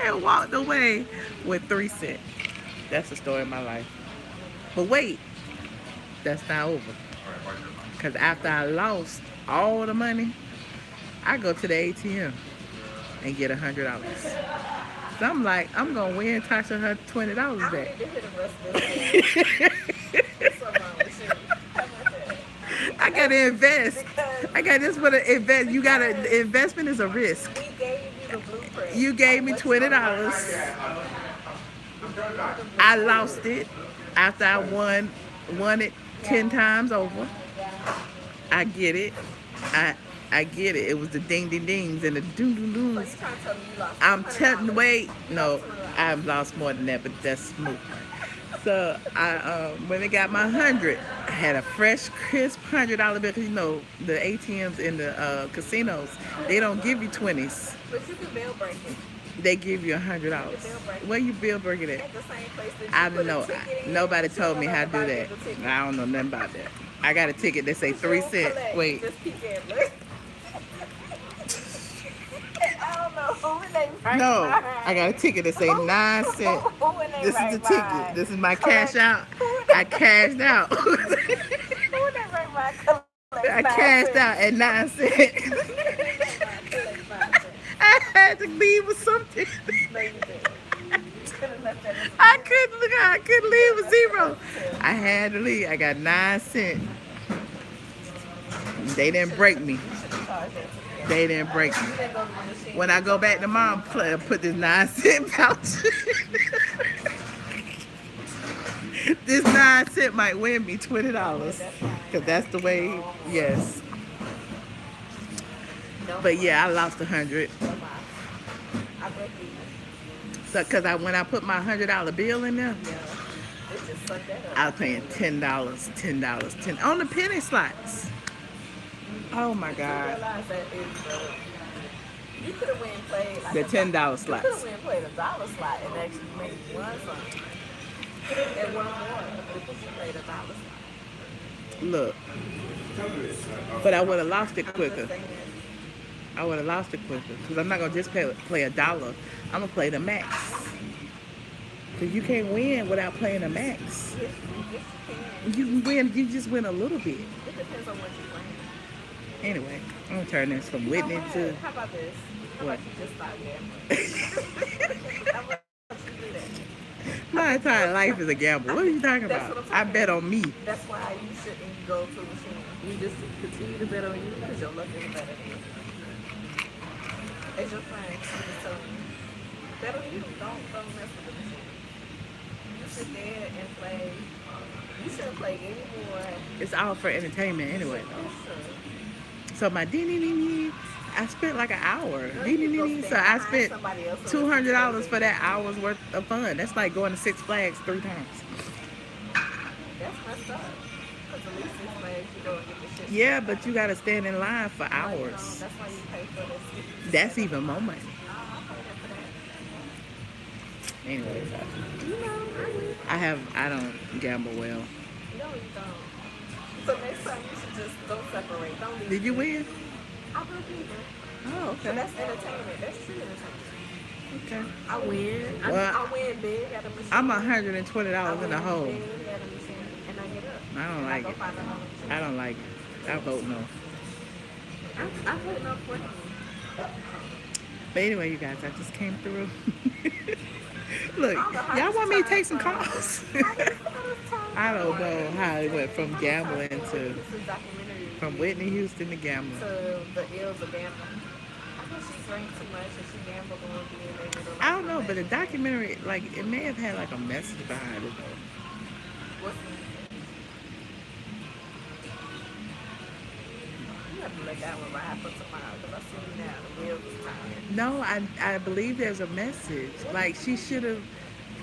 S1: and walked away with 3 cents. That's the story of my life. But wait, that's not over. Because after I lost all the money, I go to the ATM and get $100. So I'm like, I'm going to win Tasha her $20
S2: I don't
S1: back.
S2: need to hear the rest of this story. What's so wrong with you? How much that?
S1: I got to invest.
S2: Because
S1: I got this for the invest. You got to, investment is a risk.
S2: we gave you the blueprint.
S1: You gave
S2: of
S1: me
S2: what you
S1: $20.
S2: gonna do. We gave you the
S1: I
S2: blueprint.
S1: lost it after I won it 10 times over. I get it. I get it. It was the ding ding dings and the doom doom
S2: So you
S1: dooms.
S2: trying to tell me you lost
S1: I'm
S2: $200?
S1: telling. Wait,
S2: You
S1: no,
S2: lost $200.
S1: I've lost more than that, but that's smooth. So I when I got my 100, I had a fresh, crisp $100 bill. Because you know the ATMs in the casinos, they don't give you 20s.
S2: But you can bail break it.
S1: They give you $100.
S2: bill break it.
S1: Where you bill breaking it?
S2: At the same place that you
S1: I
S2: put
S1: don't
S2: a
S1: know.
S2: ticket in.
S1: Nobody
S2: But you
S1: told
S2: don't
S1: me
S2: know
S1: how to do
S2: nobody
S1: that.
S2: get the ticket.
S1: I don't know nothing about that. I got a ticket that say
S2: You
S1: 3
S2: don't
S1: cents.
S2: collect,
S1: Wait.
S2: You just peek at it. I don't know who in they right
S1: No,
S2: mind.
S1: I got a ticket that say 9 cents.
S2: Who in they
S1: This is
S2: right
S1: the ticket.
S2: mind?
S1: This is my cash out.
S2: Who in
S1: I cashed out.
S2: Who in they right mind collects
S1: I
S2: 9
S1: cashed
S2: cents?
S1: out at 9 cents.
S2: Who in they right mind collects 9 cents?
S1: I had to leave with something.
S2: No, you didn't. could have left that as a
S1: I
S2: tip.
S1: couldn't look. I couldn't
S2: You could
S1: leave
S2: have
S1: a
S2: left that as
S1: zero.
S2: a tip.
S1: I had to leave. I got 9 cents. They
S2: You
S1: didn't
S2: should have.
S1: break me.
S2: You should have charged that to the
S1: They
S2: cashier.
S1: didn't break me.
S2: You didn't go to the machine
S1: When
S2: and
S1: I
S2: get
S1: go
S2: your
S1: back to
S2: money.
S1: mom, put this 9 cent pouch. This 9 cent might win me
S2: Yeah,
S1: $20,
S2: that's fine.
S1: cause that's the way. Yes,
S2: No
S1: but yeah, I
S2: funds.
S1: lost 100.
S2: No bye. I broke even.
S1: So, cause when I put my $100 bill in there,
S2: Yeah. It just sucked that up.
S1: I was paying $10, $10, 10 on the penny slots. Oh my
S2: Did you
S1: God,
S2: realize that is the you could have went and played like
S1: the $10
S2: you could have
S1: slots.
S2: went and played a dollar slot and actually maybe won something. It won more because you played a dollar slot.
S1: Look, but I would have lost it
S2: I'm
S1: quicker.
S2: just saying.
S1: I would have lost it quicker, cause I'm not gonna just play a dollar. I'm gonna play the max. Cause you can't win without playing the max.
S2: Yes, you can.
S1: You can win. You just win a little bit.
S2: It depends on what you're playing.
S1: Anyway, I'm gonna turn this from
S2: You know
S1: Whitney
S2: what?
S1: to
S2: How about this? How
S1: what?
S2: about you just start gambling? How about you do that? I
S1: My
S2: think you
S1: entire
S2: would.
S1: life is a gamble. What are you talking
S2: That's
S1: about?
S2: what I'm
S1: I
S2: talking
S1: bet
S2: about.
S1: on me.
S2: That's why you shouldn't go to a machine. You just continue to bet on you because your luck is better than you. As your friend, I'm just telling you. Bet on you. Don't mess with the machine. You sit there and play. You shouldn't play anymore.
S1: It's all for entertainment
S2: You
S1: anyway,
S2: should. You
S1: though.
S2: should.
S1: So my ding ding ding ding, I spent like an hour.
S2: No,
S1: Ding
S2: you
S1: ding
S2: need to
S1: ding
S2: go
S1: ding. So
S2: stand
S1: I
S2: behind
S1: spent
S2: somebody else and
S1: two
S2: listen
S1: hundred
S2: to their
S1: dollars for
S2: ding.
S1: that hour's worth of fun. That's like going to Six Flags 3 times.
S2: That's messed up. Because at least Six Flags, you go and get the shit
S1: Yeah,
S2: straight
S1: but you
S2: out.
S1: gotta stand in line for
S2: No, you don't.
S1: hours.
S2: That's why you pay for this
S1: That's
S2: setup.
S1: even more money.
S2: No, I pay that for that.
S1: Anyways,
S2: You know, I would.
S1: I don't gamble well.
S2: No, you don't. So next time you should just don't separate. Don't leave
S1: Did you
S2: me.
S1: win?
S2: I broke even.
S1: Oh,
S2: So
S1: okay.
S2: that's entertainment. That's true entertainment.
S1: Okay.
S2: I win.
S1: Well,
S2: I win big at a
S1: I'm
S2: machine. I
S1: $120 in the
S2: win
S1: hole.
S2: big at a machine, and I get up,
S1: I don't
S2: and I
S1: like
S2: go
S1: it.
S2: find another
S1: I
S2: machine.
S1: don't like it. I vote no.
S2: I put enough for him.
S1: But anyway, you guys, I just came through.
S2: I
S1: Look,
S2: don't know how
S1: y'all
S2: this
S1: want me to
S2: turned
S1: take some
S2: from
S1: calls?
S2: how this turned
S1: I don't
S2: from
S1: know
S2: Whitney
S1: how it went
S2: Houston.
S1: from
S2: We turned
S1: gambling
S2: from Whitney
S1: to
S2: Houston documentary
S1: from
S2: review
S1: Whitney Houston to gambling.
S2: to the ills of gambling. I think she drank too much and she gambled on being able to
S1: I
S2: like
S1: don't know, but the
S2: romantic things.
S1: documentary, like, it may have had like a message behind it though.
S2: What's the message? You have to let that one ride for tomorrow because I see you now. The wheels is turning.
S1: No, I believe there's a message. Like she should have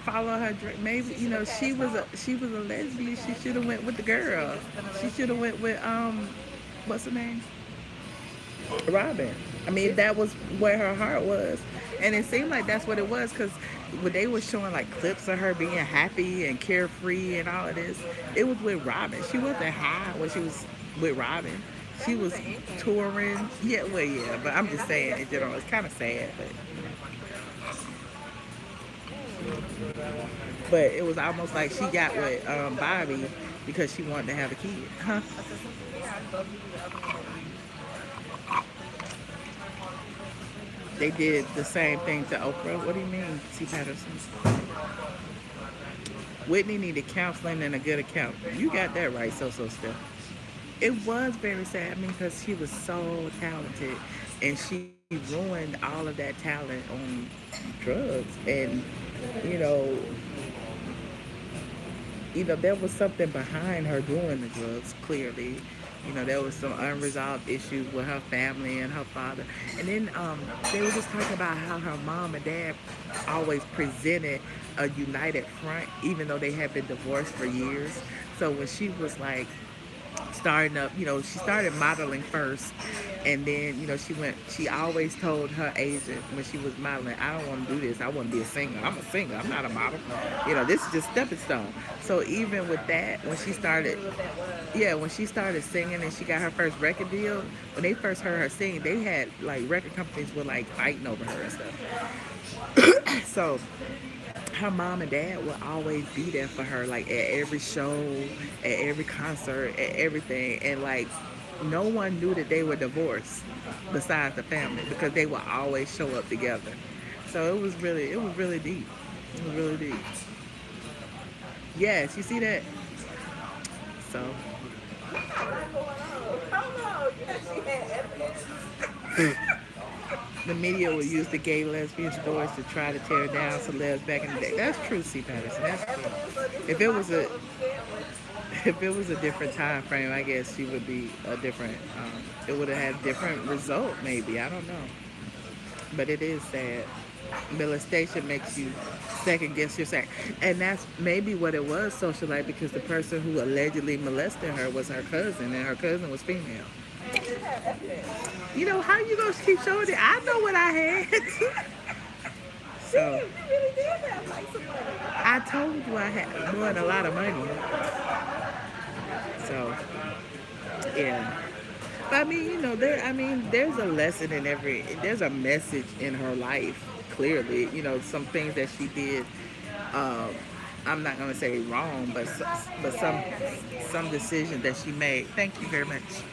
S1: followed her dream. Maybe
S2: She should have cashed out.
S1: she was a
S2: She should have
S1: lesbian. She
S2: cashed
S1: should have
S2: out.
S1: went with the
S2: She should have
S1: girl.
S2: just been a
S1: She should have
S2: lesbian.
S1: went with what's her name? Robin. I mean,
S2: It's,
S1: that was where her heart was, and it seemed like that's what it was because when they were showing like clips of her being happy and carefree and all of this, it was with Robin. She wasn't high when she was with Robin. She
S2: that was
S1: was
S2: the end game.
S1: touring. Yeah, well, yeah, but I'm
S2: And
S1: just
S2: I think
S1: saying
S2: that's
S1: in
S2: what.
S1: general, it's kind of sad, but it was almost like she got with Bobby because she wanted to have a kid, huh?
S2: I said something. Yeah, I'd love to be the other one.
S1: They did the same thing to Oprah. What do you mean, C. Patterson? Whitney needed counseling and a good accountant. You got that right, so still. It was very sad. I mean, because she was so talented, and she ruined all of that talent on drugs. And you know, there was something behind her doing the drugs. Clearly, there was some unresolved issues with her family and her father. And then they were just talking about how her mom and dad always presented a united front, even though they had been divorced for years. So when she was like starting up, she started modeling first, and then she always told her agent when she was modeling, I don't want to do this, I want to be a singer. I'm a singer, I'm not a model. This is just stepping stone. So even with that, when she
S2: She
S1: started,
S2: knew what that was.
S1: yeah, when she started singing and she got her first record deal, when they first heard her sing, they had like record companies were like fighting over her and stuff. So her mom and dad would always be there for her, like at every show, at every concert, at everything. And like no one knew that they were divorced besides the family because they would always show up together. So it was really deep. It was really deep. Yes, you see that? So
S2: What's going on? Hold on. You know she had evidence.
S1: the media will use the gay lesbian stories to try to tear down celebs back in the day. That's true, C. Patterson. That's true.
S2: Evidence, or this
S1: If
S2: is
S1: it
S2: my
S1: was a
S2: show to begin with.
S1: if it was a different time frame, I guess she would be a different. It would have had a different result, maybe. I don't know. But it is sad. Molestation makes you second guess yourself, and that's maybe what it was, socialite, because the person who allegedly molested her was her cousin, and her cousin was female.
S2: And you have evidence.
S1: You know how you gonna keep showing it? I know what I had. So
S2: You really did have like some money.
S1: I told you I had won a lot of money. So yeah. But I mean, there. I mean, there's a lesson in every. There's a message in her life. Clearly, some things that she did. Um, I'm not gonna say wrong, but but some decisions that she made. Thank you very much.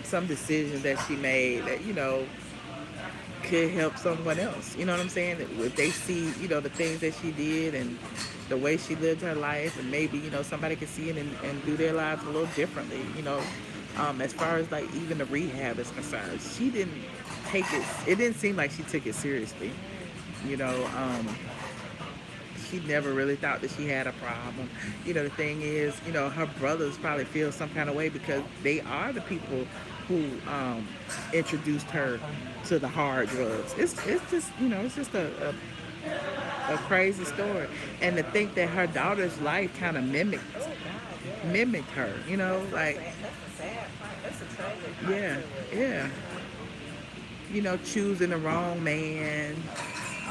S1: Some decisions that she made that could help someone else. You know what I'm saying? If they see, the things that she did and the way she lived her life, and maybe, somebody can see it and do their lives a little differently. As far as like even the rehab is concerned, she didn't take it. It didn't seem like she took it seriously. You know, she never really thought that she had a problem. The thing is, her brothers probably feel some kind of way because they are the people who introduced her to the hard drugs. It's just it's just a crazy story, and to think that her daughter's life kind of
S2: Oh God, yeah.
S1: mimicked her. Like
S2: That's the sad part. That's the tragic part to
S1: yeah,
S2: it.
S1: yeah. Choosing the wrong man,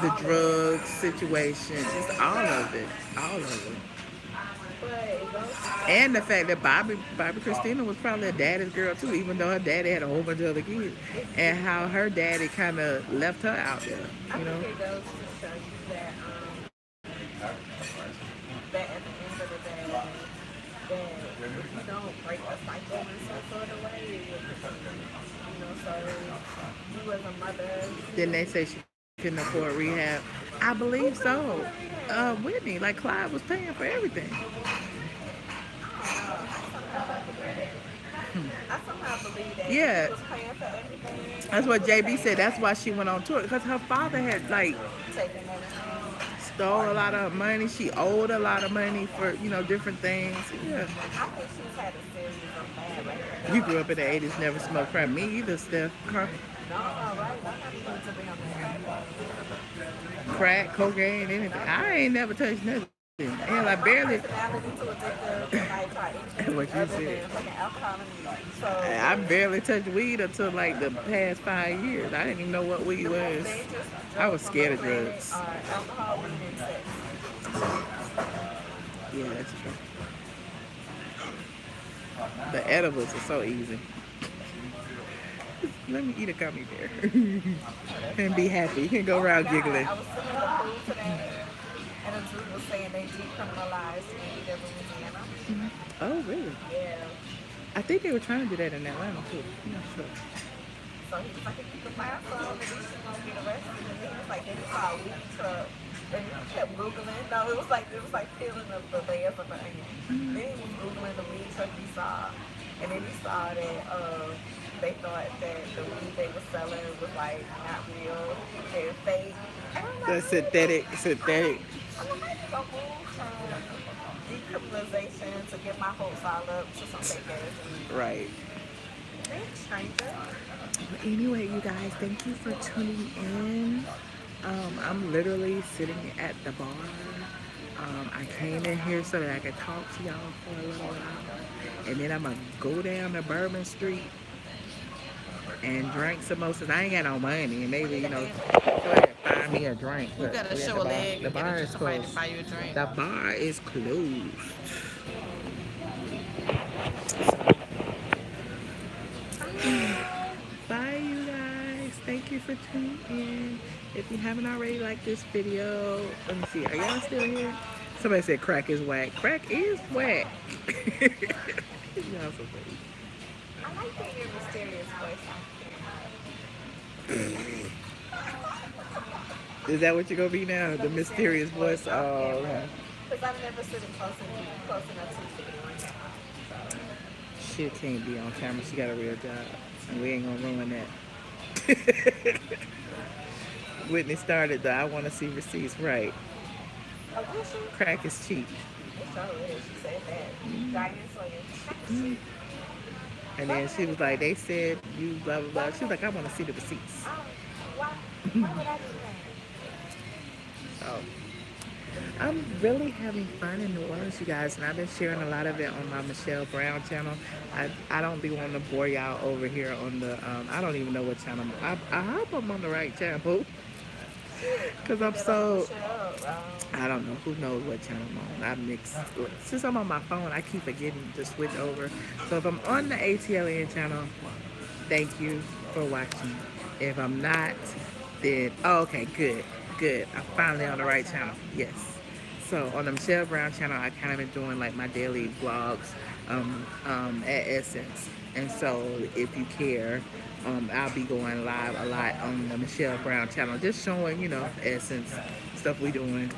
S1: the
S2: All of it.
S1: drug situation, just all of it.
S2: But it goes to show.
S1: And the fact that Bobby Christina was probably a daddy's girl too, even though her daddy had a whole bunch of other kids, and how her daddy kind of left her out there,
S2: I
S1: you
S2: think
S1: know.
S2: it goes to show you that at the end of the day, that if you don't break the cycle in some sort of way, it will continue. So you as a mother,
S1: Then they say she couldn't afford rehab. I believe
S2: who couldn't
S1: so.
S2: afford rehab?
S1: Whitney, like Clyde was paying for everything.
S2: I don't know. I somehow believe that. I somehow believe that if he
S1: Yeah,
S2: was paying for everything,
S1: that's
S2: he
S1: what
S2: would have
S1: JB
S2: paid
S1: said.
S2: it
S1: That's
S2: back,
S1: why she went on tour because her father had like
S2: taking everything.
S1: stole a lot of money. She owed a lot of money for different things. Yeah.
S2: I think she's had a series of bad
S1: You
S2: records.
S1: grew up in the '80s, never smoked crack. Me either, Steph.
S2: No, no, right? None of them to be on that.
S1: Crack, cocaine, anything. I ain't never touched nothing. And like
S2: I think
S1: barely
S2: my personality too addictive to like try
S1: what
S2: anything
S1: you
S2: other
S1: said.
S2: than fucking alcohol and weed. So
S1: I barely touched weed until like the past 5 years. I didn't even know what weed
S2: the most
S1: was.
S2: dangerous
S1: I was
S2: drugs on the
S1: scared of
S2: planet
S1: drugs.
S2: are alcohol, weed, and sex.
S1: Yeah, that's true. The edibles are so easy. Let me eat a gummy bear
S2: Oh, that's
S1: and be
S2: right.
S1: happy. You can go
S2: Oh my
S1: around
S2: God,
S1: giggling.
S2: I was sitting in the pool today, and a dude was saying they decriminalized weed in Louisiana.
S1: Oh, really?
S2: Yeah.
S1: I think they were trying to do that in Atlanta too. I'm not sure.
S2: So he was like, if you can find some, at least you won't get arrested. And then he was like, then he saw a weed truck. And he kept Googling. No, it was like peeling the layers of an onion. Then he was Googling the weed truck he saw. And then he saw that they thought that the weed they were selling was like not real, they're fake. And I'm like,
S1: The synthetic, synthetic.
S2: I'm like, how you gonna move from decriminalization to get my hopes all up to some fake ass weed?
S1: Right.
S2: Thanks, stranger.
S1: But anyway, you guys, thank you for tuning in. I'm literally sitting at the bar. I came in here so that I could talk to y'all for a little while. And then I'm going to go down to Bourbon Street and drink samosas. I ain't got no money. And maybe, go ahead and find me a drink.
S2: You
S1: But
S2: gotta
S1: we at
S2: show
S1: the
S2: a
S1: bar.
S2: leg
S1: The
S2: and get
S1: bar
S2: you
S1: is
S2: somebody to
S1: closed.
S2: buy you a drink.
S1: The bar is closed. Bye, you guys. Thank you for tuning in. If you haven't already liked this video, let me see. Are y'all still here? Somebody said crack is whack. Crack is whack. Y'all so funny.
S2: I like that your mysterious voice.
S1: Is that what you're gonna be now?
S2: The
S1: The
S2: mysterious
S1: mysterious
S2: voice
S1: voice?
S2: off
S1: Oh,
S2: camera.
S1: okay.
S2: Because I'm never sitting close enough to the camera on camera. So,
S1: She can't be on camera. She got a real job. And we ain't gonna ruin that. Whitney started the I wanna see receipts right.
S2: oh, did she?
S1: Crack is cheap.
S2: It sure is. She said that. Diane Sawyer. Crack is cheap.
S1: And
S2: Why
S1: then
S2: would
S1: she
S2: I do
S1: was like,
S2: that?
S1: they said you blah blah
S2: Why
S1: blah.
S2: would
S1: She was
S2: I?
S1: like, I wanna see the receipts.
S2: Um, why? Why would I do that?
S1: So I'm really having fun in New Orleans, you guys, and I've been sharing a lot of it on my Michelle Brown channel. I don't be wanting to bore y'all over here on the I don't even know what channel. I hope I'm on the right channel
S2: You
S1: because
S2: get
S1: I'm
S2: that on the
S1: so
S2: Michelle.
S1: I don't know who knows what channel I'm on. I mix since I'm on my phone, I keep forgetting to switch over. So if I'm on the ATLien channel, thank you for watching. If I'm not, then oh, okay, good, good. I'm finally
S2: on the
S1: on the
S2: right
S1: right
S2: channel.
S1: channel. Yes. So on the Michelle Brown channel, I kind of been doing like my daily vlogs at Essence. And so if you care, I'll be going live a lot on the Michelle Brown channel, just showing Essence stuff we doing,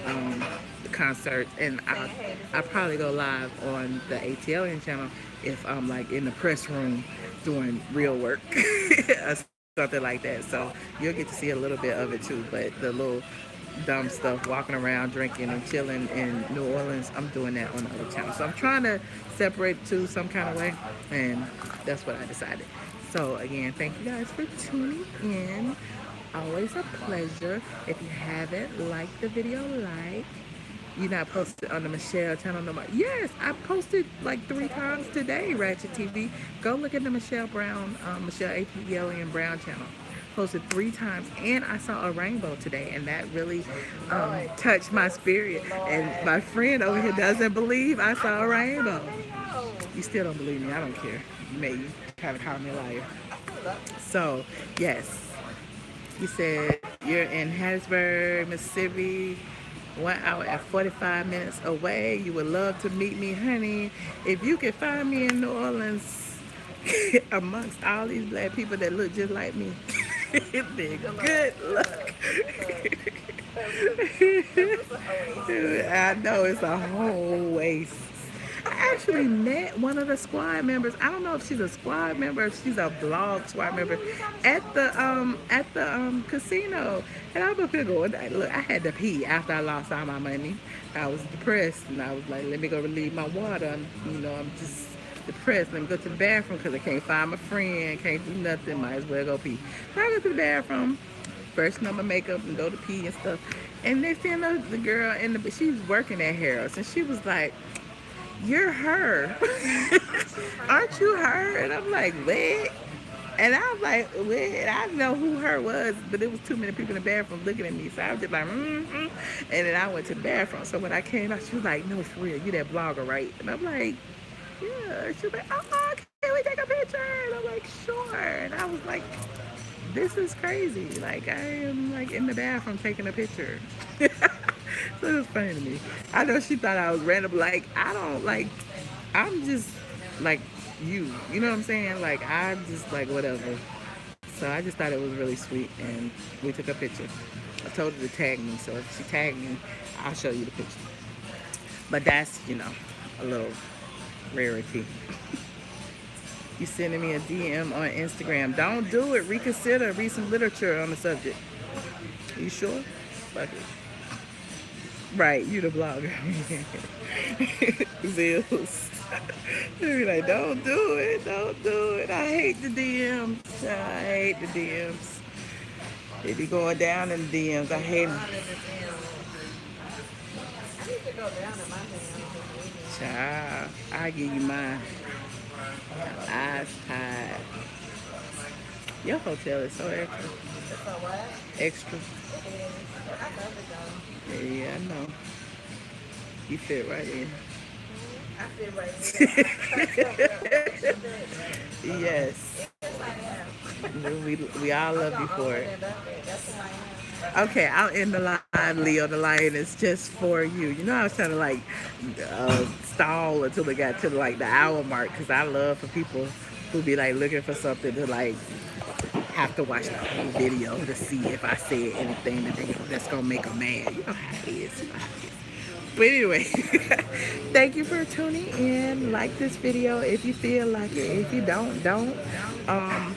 S2: And
S1: the concerts, and
S2: saying hey to
S1: I probably go
S2: celebrities.
S1: live on the ATLien channel if I'm like in the press room doing real work or something like that. So you'll get to see a little bit of it too. But the little dumb stuff, walking around, drinking and chilling in New Orleans, I'm doing that on the other channel. So I'm trying to separate the two some kind of way, and that's what I decided. So again, thank you guys for tuning in. Always a pleasure. If you haven't liked the video, like. You not posted on the Michelle channel no more. Yes, I posted like 3 times today, Ratchet TV. Go look at the Michelle Brown, Michelle ATLien Brown channel. Posted 3 times, and I saw a rainbow today, and that really
S2: Lord
S1: touched my
S2: Jesus.
S1: spirit. And
S2: Lord.
S1: my friend over here
S2: Lord.
S1: doesn't believe I saw a
S2: I saw
S1: rainbow.
S2: a video.
S1: You still don't believe me? I don't care. You may try to call me a liar.
S2: I still love you.
S1: So yes, you said you're in Hattiesburg, Mississippi, 1 hour and 45 minutes away. You would love to meet me, honey. If you could find me in New Orleans amongst all these black people that look just like me, then
S2: Good luck.
S1: good
S2: Good luck.
S1: luck.
S2: Good luck. Cause it's a oasis.
S1: I know it's a whole waste. I actually met one of the squad members. I don't know if she's a squad member, if she's a blog squad
S2: Oh
S1: member
S2: yeah, you gotta
S1: at
S2: tell
S1: the
S2: me.
S1: casino. And I was up here going, look, I had to pee after I lost all my money. I was depressed, and I was like, let me go relieve my water. I'm just depressed. Let me go to the bathroom because I can't find my friend, can't do nothing. Might as well go pee. So I go to the bathroom, freshen up my makeup and go to pee and stuff. And they send the girl in the, she's working at Harris, and she was like, you're her.
S2: Aren't you
S1: Aren't you
S2: her?
S1: her? And I'm like, what? And I was like, what? I didn't know who her was, but it was too many people in the bathroom looking at me. So I was just like, mm-hmm. And then I went to the bathroom. So when I came out, she was like, no, for real, you that blogger, right? And I'm like, yeah. She was like, oh, can we take a picture? And I'm like, sure. And I was like, this is crazy. Like, I am like in the bathroom taking a picture. So it was funny to me. I know she thought I was random. Like, I don't like, I'm just like you know what I'm saying? Like, I'm just like whatever. So I just thought it was really sweet, and we took a picture. I told her to tag me, so if she tagged me, I'll show you the picture. But that's, a little rarity. You sending me a DM on Instagram. Don't do it. Reconsider. Read some literature on the subject. You sure? Fuck it. Right, you the blogger. Zills. They be like, don't do it, don't do it. I hate the DMs. I hate the DMs. They be going down in the DMs. I
S2: They
S1: hate
S2: go
S1: them.
S2: under the DMs. I need to go down in my DMs this weekend.
S1: Child, I give you mine. Eyes tied. Your hotel is so extra.
S2: It's a what?
S1: Extra.
S2: It is. I love it though.
S1: Yeah, I know. You fit right in.
S2: I fit right in. I'm cracked up real extra bit.
S1: Yes.
S2: Yes, I am.
S1: We all
S2: I'm
S1: love you
S2: gonna
S1: for
S2: own
S1: it.
S2: it and up it. That's who I
S1: Okay, I'll end the line, Leo. The line is just for you. You know, I was trying to like stall until it got to like the hour mark because I love for people who be like looking for something to like have to watch the whole video to see if I said anything that's gonna make them mad. You know how it is. You know how it is. But anyway, thank you for tuning in. Like this video if you feel like it. If you don't. Um,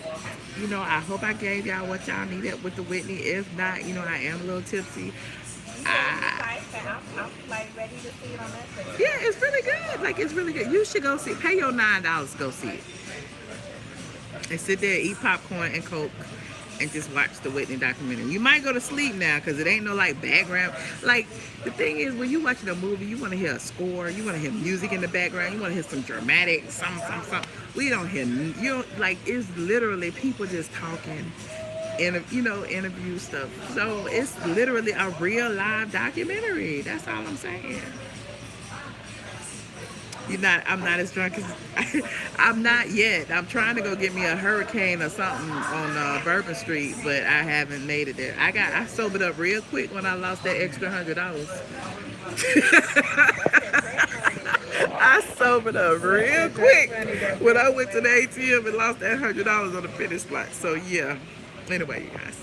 S1: I hope I gave y'all what y'all needed with the Whitney. If not, I am a little tipsy.
S2: You said you
S1: I,
S2: liked it. I'm like ready to see it on Netflix
S1: yeah,
S2: now.
S1: it's really good. Like it's really good. You should go see. Pay your $9 to go see it, and sit there, eat popcorn and Coke, and just watch the Whitney documentary. You might go to sleep now because it ain't no like background. Like the thing is, when you watching a movie, you want to hear a score, you want to hear music in the background, you want to hear some dramatic, some. We don't hear, like it's literally people just talking, interview stuff. So it's literally a real live documentary. That's all I'm saying. I'm not as drunk as I'm not yet. I'm trying to go get me a hurricane or something on Bourbon Street, but I haven't made it there. I sobered up real quick when I lost that extra $100.
S2: That's your drink money.
S1: I sobered up
S2: That's
S1: real
S2: your drink
S1: quick
S2: money. That
S1: when I
S2: drink
S1: went to the
S2: money.
S1: ATM and lost that $100 on the finish spot. So yeah. Anyway, you guys.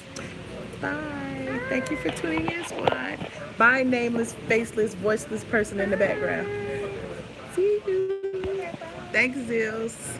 S1: Bye. Thank you for tuning in, squad. Bye, nameless, faceless, voiceless person in the background. See you.
S2: Okay, bye.
S1: Thanks, Zills.